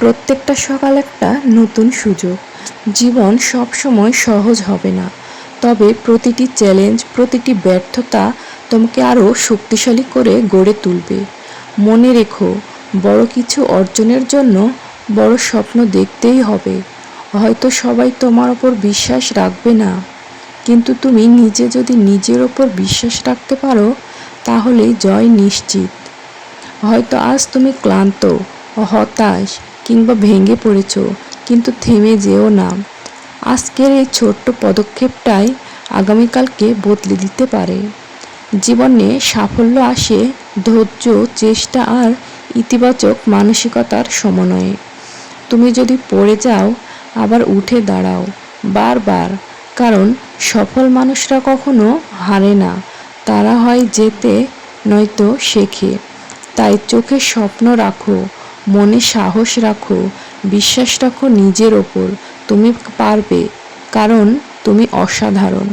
প্রত্যেকটা সকাল একটা নতুন সুযোগ। জীবন সবসময় সহজ হবে না, তবে প্রতিটি চ্যালেঞ্জ, প্রতিটি ব্যর্থতা তোমাকে আরও শক্তিশালী করে গড়ে তুলবে। মনে রেখো, বড় কিছু অর্জনের জন্য বড় স্বপ্ন দেখতেই হবে। হয়তো সবাই তোমার ওপর বিশ্বাস রাখবে না, কিন্তু তুমি নিজে যদি নিজের ওপর বিশ্বাস রাখতে পারো, তাহলেই জয় নিশ্চিত। হয়তো আজ তুমি ক্লান্ত, হতাশ কিংবা ভেঙে পড়েছ, কিন্তু থেমে যেও না। আজকের এই ছোট্ট পদক্ষেপটাই আগামীকালকে বদলে দিতে পারে। জীবনে সাফল্য আসে ধৈর্য, চেষ্টা আর ইতিবাচক মানসিকতার সমন্বয়ে। তুমি যদি পড়ে যাও, আবার উঠে দাঁড়াও বারবার, কারণ সফল মানুষরা কখনো হারে না, তারা হয় জেতে নয়তো শেখে। তাই চোখে স্বপ্ন রাখো, মনে সাহস রাখো, বিশ্বাস রাখো নিজের ওপর। তুমি পারবে, কারণ তুমি অসাধারণ।